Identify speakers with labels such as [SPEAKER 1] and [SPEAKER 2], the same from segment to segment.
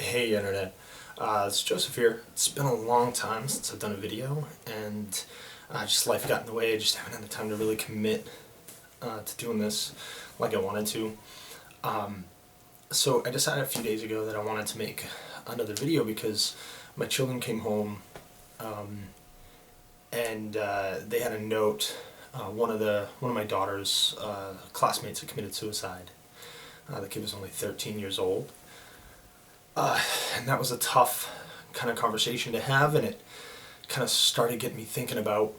[SPEAKER 1] Hey Internet, it's Joseph here. It's been a long time since I've done a video, and just life got in the way. I just haven't had the time to really commit to doing this like I wanted to. So I decided a few days ago that I wanted to make another video because my children came home and they had a note. One of my daughter's classmates had committed suicide. The kid was only 13 years old. And that was a tough kind of conversation to have, and it kind of started getting me thinking about,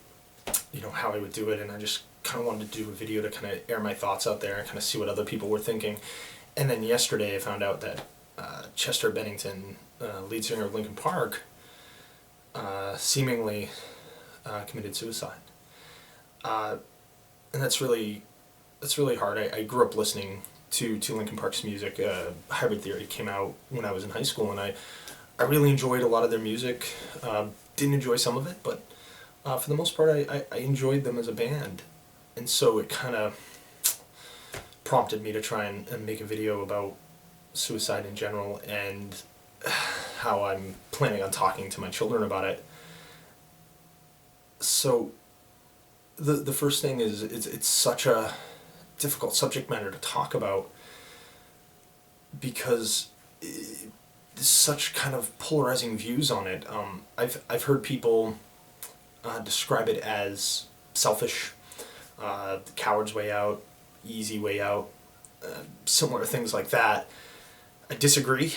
[SPEAKER 1] how I would do it, and I just kind of wanted to do a video to kind of air my thoughts out there and kind of see what other people were thinking. And then yesterday I found out that Chester Bennington, lead singer of Linkin Park, seemingly committed suicide. And that's really hard. I grew up listening to Linkin Park's music. Hybrid Theory came out when I was in high school, and I really enjoyed a lot of their music. Didn't enjoy some of it, but for the most part I enjoyed them as a band. And so it kind of prompted me to try and make a video about suicide in general and how I'm planning on talking to my children about it. So the first thing is it's such a difficult subject matter to talk about because there's such kind of polarizing views on it. I've heard people describe it as selfish, the coward's way out, easy way out, similar things like that. I disagree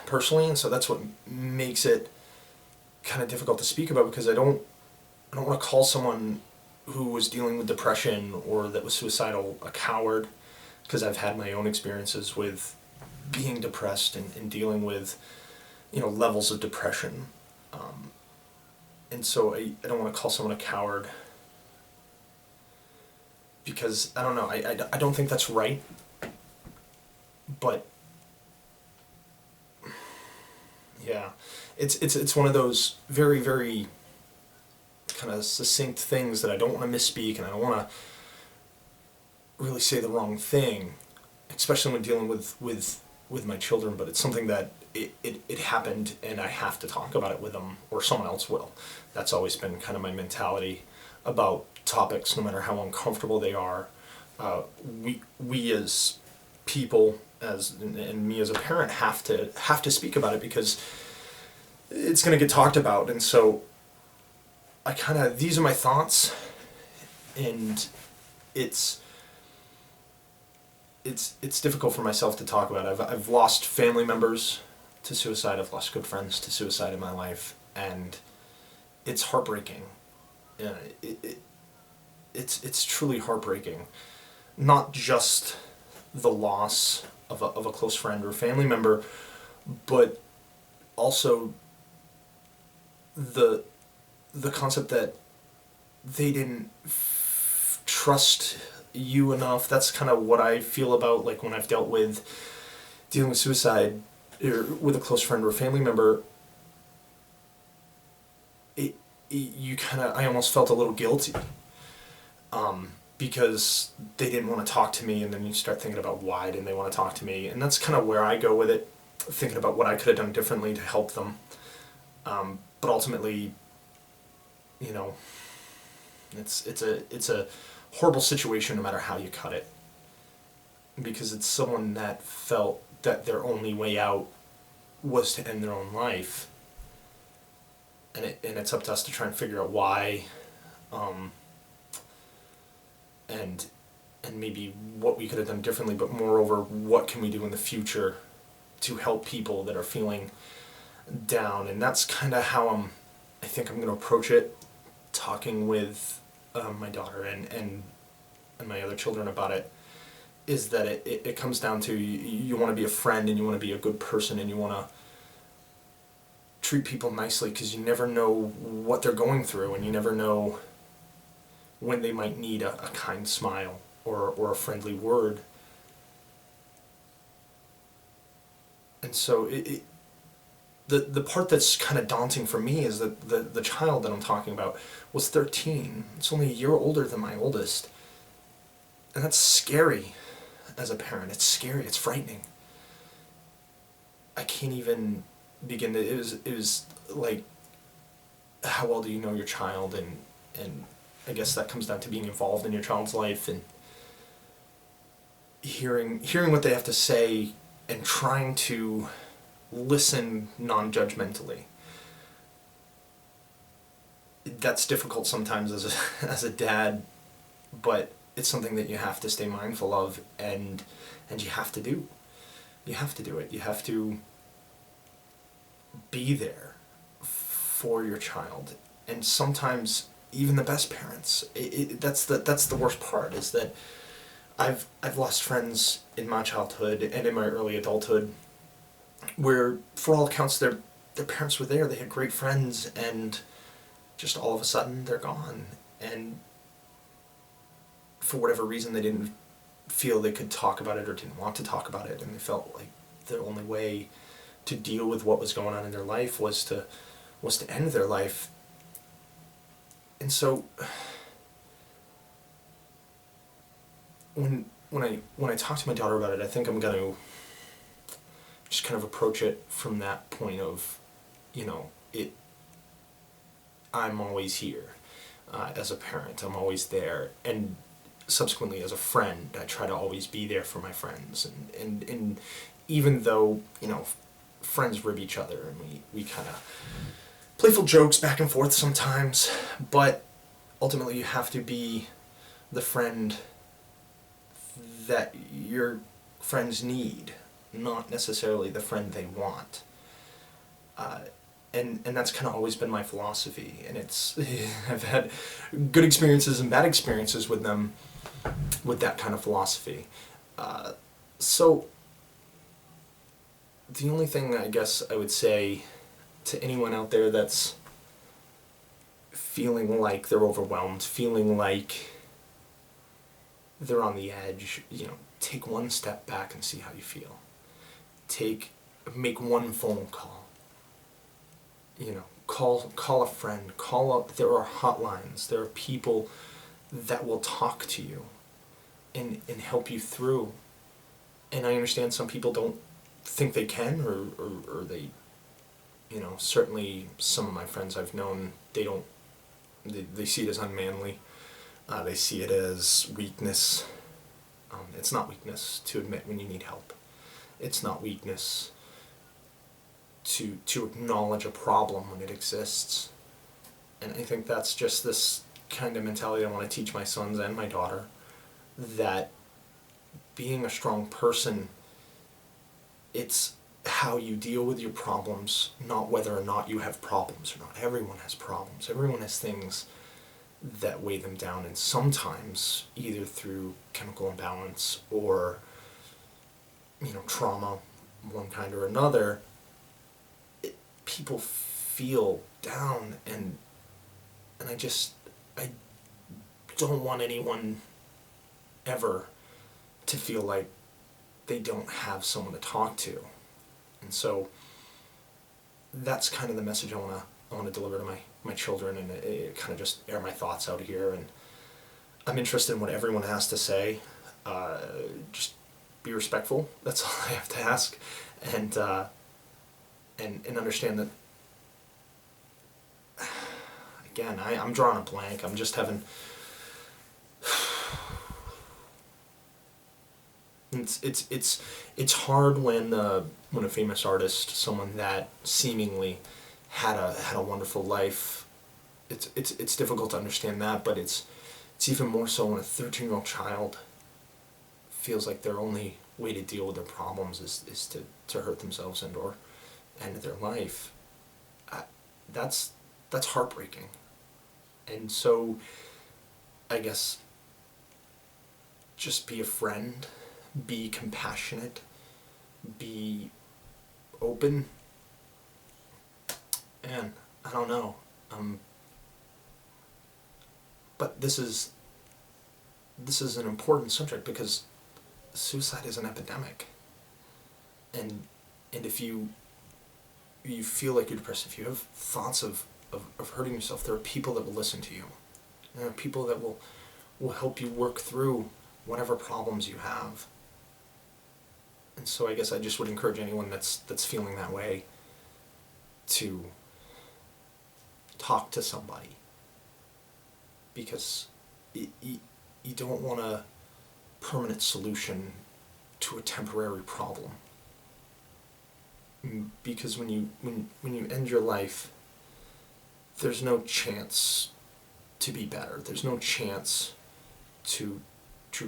[SPEAKER 1] personally, and so that's what makes it kind of difficult to speak about, because I don't want to call someone who was dealing with depression or that was suicidal a coward, because I've had my own experiences with being depressed and dealing with levels of depression, and so I don't want to call someone a coward, because I don't know, I don't think that's right. But yeah, it's one of those very, very kind of succinct things that I don't want to misspeak, and I don't want to really say the wrong thing, especially when dealing with my children. But it's something that it happened, and I have to talk about it with them, or someone else will. That's always been kind of my mentality about topics, no matter how uncomfortable they are. We as people, and me as a parent, have to speak about it, because it's going to get talked about. And so these are my thoughts, and it's difficult for myself to talk about. I've lost family members to suicide. I've lost good friends to suicide in my life, and it's heartbreaking. It's truly heartbreaking. Not just the loss of a close friend or family member, but also the concept that they didn't trust you enough. That's kind of what I feel about, like, when I've dealing with suicide or with a close friend or a family member. I almost felt a little guilty, because they didn't want to talk to me, and then you start thinking about why didn't they want to talk to me, and that's kind of where I go with it, thinking about what I could have done differently to help them. But ultimately, it's a horrible situation no matter how you cut it, because it's someone that felt that their only way out was to end their own life, and it's up to us to try and figure out why, and maybe what we could have done differently, but moreover, what can we do in the future to help people that are feeling down. And that's kind of how I think I'm going to approach it, talking with my daughter and my other children about it, is that it comes down to you want to be a friend, and you want to be a good person, and you want to treat people nicely, because you never know what they're going through, and you never know when they might need a kind smile or a friendly word. And so the part that's kind of daunting for me is that the child that I'm talking about was 13. It's only a year older than my oldest. And that's scary as a parent. It's scary. It's frightening. I can't even begin to, it was like, how well do you know your child, and I guess that comes down to being involved in your child's life and hearing what they have to say and trying to listen non-judgmentally. That's difficult sometimes as as a dad, but it's something that you have to stay mindful of, and you have to do. You have to do it. You have to be there for your child. And sometimes even the best parents, that's the worst part, is that I've lost friends in my childhood and in my early adulthood where, for all accounts, their parents were there, they had great friends, and just all of a sudden they're gone. And for whatever reason, they didn't feel they could talk about it or didn't want to talk about it, and they felt like the only way to deal with what was going on in their life was to end their life. And so when I talk to my daughter about it, I think I'm going to just kind of approach it from that point of, I'm always here as a parent. I'm always there, and subsequently as a friend, I try to always be there for my friends. And even though friends rib each other, and we kind of playful jokes back and forth sometimes, but ultimately you have to be the friend that your friends need, not necessarily the friend they want. And that's kind of always been my philosophy, and I've had good experiences and bad experiences with them, with that kind of philosophy. So the only thing I guess I would say to anyone out there that's feeling like they're overwhelmed, feeling like they're on the edge, take one step back and see how you feel. Make one phone call. Call a friend, there are hotlines, there are people that will talk to you and help you through. And I understand some people don't think they can, or they, certainly some of my friends I've known, they see it as unmanly, they see it as weakness. It's not weakness to admit when you need help. It's not weakness to acknowledge a problem when it exists. And I think that's just this kind of mentality I want to teach my sons and my daughter, that being a strong person, it's how you deal with your problems, not whether or not you have problems or not. Everyone has problems. Everyone has things that weigh them down, and sometimes either through chemical imbalance or trauma, one kind or another, people feel down, and I don't want anyone ever to feel like they don't have someone to talk to. And so that's kind of the message I want to deliver to my children, and it kind of just air my thoughts out here. And I'm interested in what everyone has to say. Just be respectful. That's all I have to ask, and understand that. Again, I'm drawing a blank. I'm just having. It's hard when a famous artist, someone that seemingly had a wonderful life, it's difficult to understand that, but it's even more so when a 13-year-old child feels like their only way to deal with their problems is to hurt themselves and or end their life. That's heartbreaking. And so I guess just be a friend, be compassionate, be open, and I don't know, but this is an important subject because suicide is an epidemic, and if you feel like you're depressed, if you have thoughts of hurting yourself, there are people that will listen to you. There are people that will help you work through whatever problems you have. And so I guess I just would encourage anyone that's feeling that way to talk to somebody, because you don't want a permanent solution to a temporary problem. Because when you end your life, there's no chance to be better. There's no chance to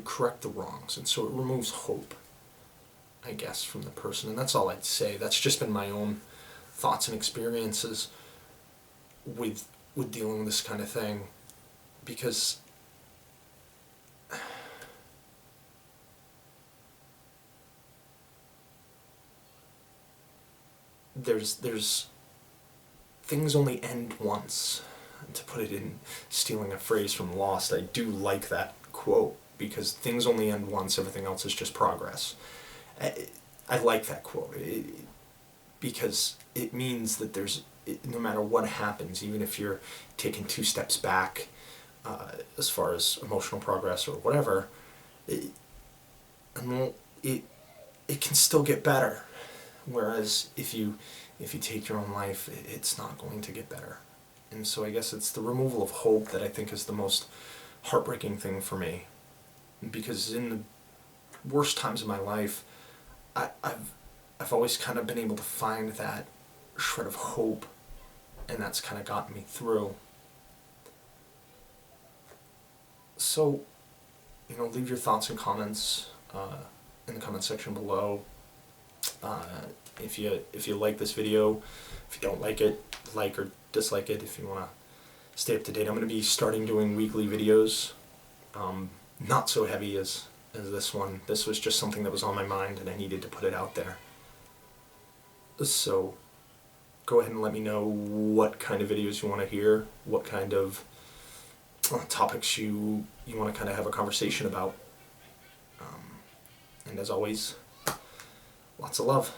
[SPEAKER 1] correct the wrongs, and so it removes hope, I guess, from the person. And that's all I'd say. That's just been my own thoughts and experiences with dealing with this kind of thing, because there's things only end once. To put it in, stealing a phrase from Lost, I do like that quote, because things only end once, everything else is just progress. I like that quote, because it means that no matter what happens, even if you're taking 2 steps back, as far as emotional progress or whatever, it can still get better. Whereas if you take your own life, it's not going to get better. And so I guess it's the removal of hope that I think is the most heartbreaking thing for me. Because in the worst times of my life, I've always kind of been able to find that shred of hope, and that's kind of gotten me through. So, leave your thoughts and comments in the comment section below. If you like this video, if you don't like it, like or dislike it. If you want to stay up to date, I'm going to be starting doing weekly videos. Not so heavy as this one. This was just something that was on my mind, and I needed to put it out there. So go ahead and let me know what kind of videos you want to hear, what kind of topics you want to kind of have a conversation about. And as always, lots of love.